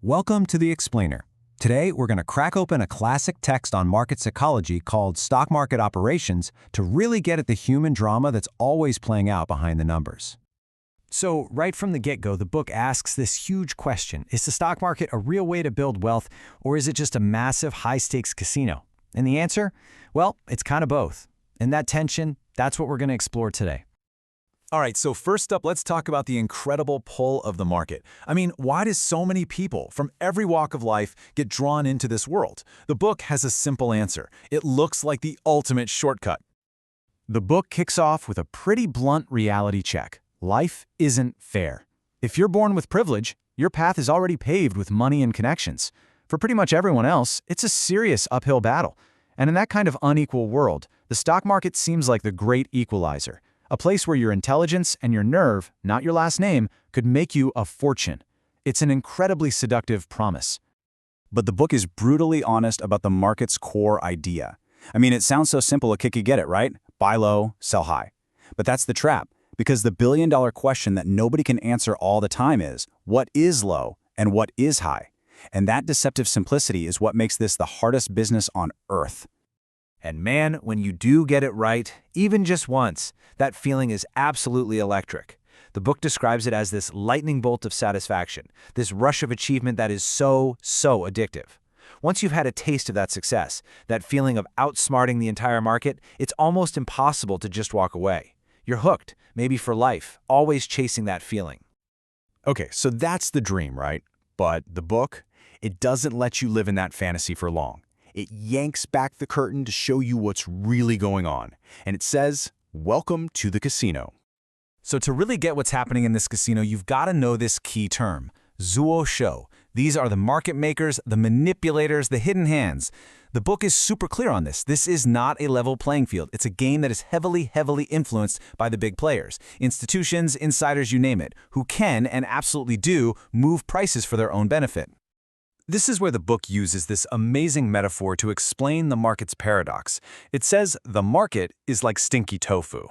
Welcome to The Explainer. Today, we're going to crack open a classic text on market psychology called Stock Market Operations to really get at the human drama that's always playing out behind the numbers. So, right from the get-go, the book asks this huge question: is the stock market a real way to build wealth, or is it just a massive high-stakes casino? And the answer? Well, it's kind of both. And that tension, that's what we're going to explore today. All right, so first up, let's talk about the incredible pull of the market. I mean, why do so many people from every walk of life get drawn into this world? The book has a simple answer. It looks like the ultimate shortcut. The book kicks off with a pretty blunt reality check. Life isn't fair. If you're born with privilege, your path is already paved with money and connections. For pretty much everyone else, it's a serious uphill battle. And in that kind of unequal world, the stock market seems like the great equalizer. A place where your intelligence and your nerve, not your last name, could make you a fortune. It's an incredibly seductive promise. But the book is brutally honest about the market's core idea. I mean, it sounds so simple a kid could get it, right? Buy low, sell high. But that's the trap, because the billion-dollar question that nobody can answer all the time is, what is low and what is high? And that deceptive simplicity is what makes this the hardest business on earth. And man, when you do get it right, even just once, that feeling is absolutely electric. The book describes it as this lightning bolt of satisfaction, this rush of achievement that is so addictive. Once you've had a taste of that success, that feeling of outsmarting the entire market, it's almost impossible to just walk away. You're hooked, maybe for life, always chasing that feeling. Okay, so that's the dream, right? But the book, it doesn't let you live in that fantasy for long. It yanks back the curtain to show you what's really going on. And it says, welcome to the casino. So to really get what's happening in this casino, you've got to know this key term, zuo shou. These are the market makers, the manipulators, the hidden hands. The book is super clear on this. This is not a level playing field. It's a game that is heavily influenced by the big players, institutions, insiders, you name it, who can and absolutely do move prices for their own benefit. This is where the book uses this amazing metaphor to explain the market's paradox. It says the market is like stinky tofu.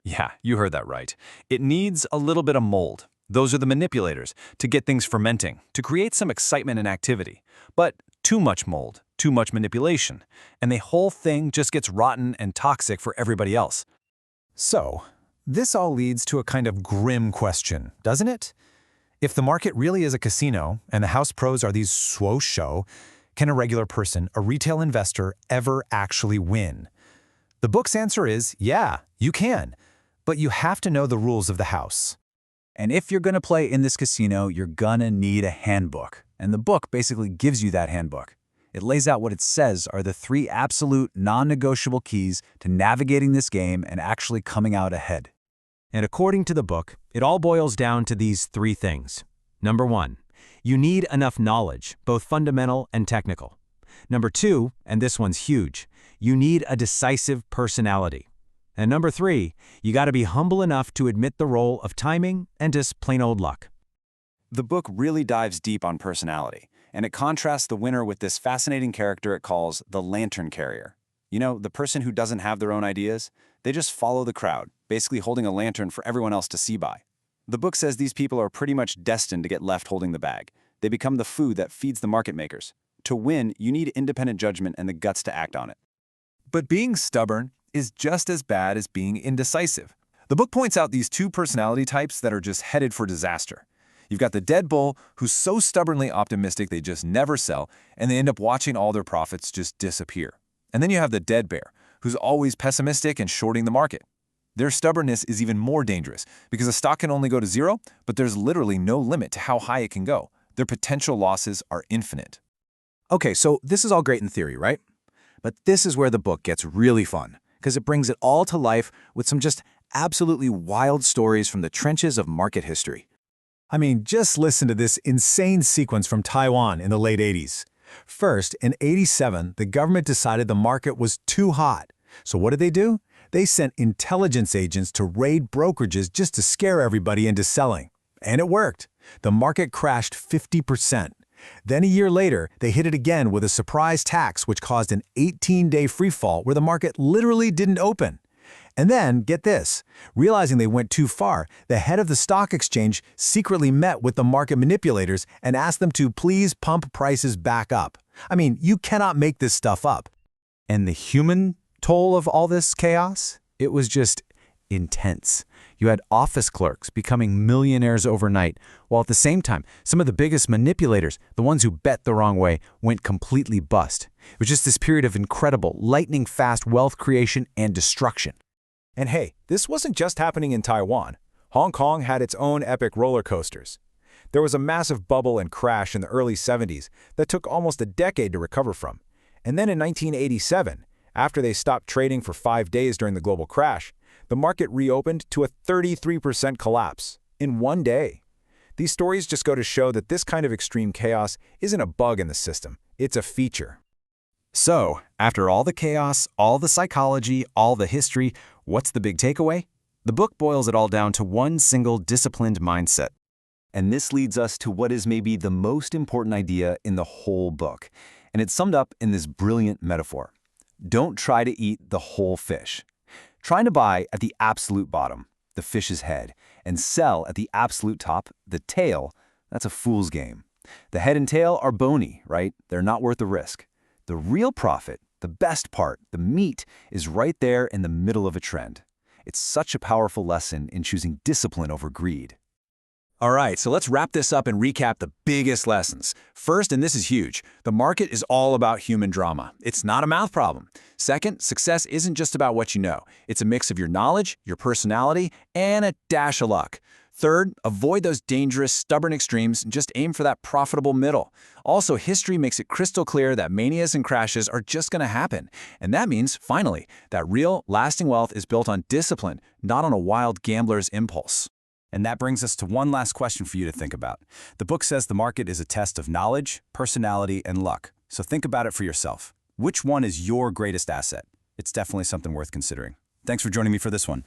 Yeah, you heard that right. It needs a little bit of mold. Those are the manipulators, to get things fermenting, to create some excitement and activity. But too much mold, too much manipulation, and the whole thing just gets rotten and toxic for everybody else. So, this all leads to a kind of grim question, doesn't it? If the market really is a casino, and the house pros are these zuo shou, can a regular person, a retail investor, ever actually win? The book's answer is, yeah, you can. But you have to know the rules of the house. And if you're going to play in this casino, you're gonna need a handbook. And the book basically gives you that handbook. It lays out what it says are the 3 absolute, non-negotiable keys to navigating this game and actually coming out ahead. And according to the book, it all boils down to these 3 things. Number 1, you need enough knowledge, both fundamental and technical. Number 2, and this one's huge, you need a decisive personality. And number 3, you got to be humble enough to admit the role of timing and just plain old luck. The book really dives deep on personality, and it contrasts the winner with this fascinating character it calls the lantern carrier. You know, the person who doesn't have their own ideas, they just follow the crowd, basically holding a lantern for everyone else to see by. The book says these people are pretty much destined to get left holding the bag. They become the food that feeds the market makers. To win, you need independent judgment and the guts to act on it. But being stubborn is just as bad as being indecisive. The book points out these 2 personality types that are just headed for disaster. You've got the dead bull, who's so stubbornly optimistic they just never sell, and they end up watching all their profits just disappear. And then you have the dead bear, who's always pessimistic and shorting the market. Their stubbornness is even more dangerous because a stock can only go to 0, but there's literally no limit to how high it can go. Their potential losses are infinite. Okay, so this is all great in theory, right? But this is where the book gets really fun, because it brings it all to life with some just absolutely wild stories from the trenches of market history. I mean, just listen to this insane sequence from Taiwan in the late 80s. First, in '87, the government decided the market was too hot. So what did they do? They sent intelligence agents to raid brokerages just to scare everybody into selling. And it worked. The market crashed 50%. Then a year later, they hit it again with a surprise tax which caused an 18-day freefall where the market literally didn't open. And then, get this, realizing they went too far, the head of the stock exchange secretly met with the market manipulators and asked them to please pump prices back up. I mean, you cannot make this stuff up. And the human toll of all this chaos? It was just intense. You had office clerks becoming millionaires overnight, while at the same time, some of the biggest manipulators, the ones who bet the wrong way, went completely bust. It was just this period of incredible, lightning-fast wealth creation and destruction. And hey, this wasn't just happening in Taiwan. Hong Kong had its own epic roller coasters. There was a massive bubble and crash in the early 70s that took almost a decade to recover from. And then in 1987, after they stopped trading for 5 days during the global crash, the market reopened to a 33% collapse in one day. These stories just go to show that this kind of extreme chaos isn't a bug in the system, it's a feature. So, after all the chaos, all the psychology, all the history, what's the big takeaway? The book boils it all down to one single disciplined mindset. And this leads us to what is maybe the most important idea in the whole book. And it's summed up in this brilliant metaphor. Don't try to eat the whole fish. Trying to buy at the absolute bottom, the fish's head, and sell at the absolute top, the tail, that's a fool's game. The head and tail are bony, right? They're not worth the risk. The real profit, the best part, the meat, is right there in the middle of a trend. It's such a powerful lesson in choosing discipline over greed. All right, so let's wrap this up and recap the biggest lessons. First, and this is huge, the market is all about human drama. It's not a math problem. Second, success isn't just about what you know. It's a mix of your knowledge, your personality, and a dash of luck. Third, avoid those dangerous, stubborn extremes and just aim for that profitable middle. Also, history makes it crystal clear that manias and crashes are just going to happen. And that means, finally, that real, lasting wealth is built on discipline, not on a wild gambler's impulse. And that brings us to one last question for you to think about. The book says the market is a test of knowledge, personality, and luck. So think about it for yourself. Which one is your greatest asset? It's definitely something worth considering. Thanks for joining me for this one.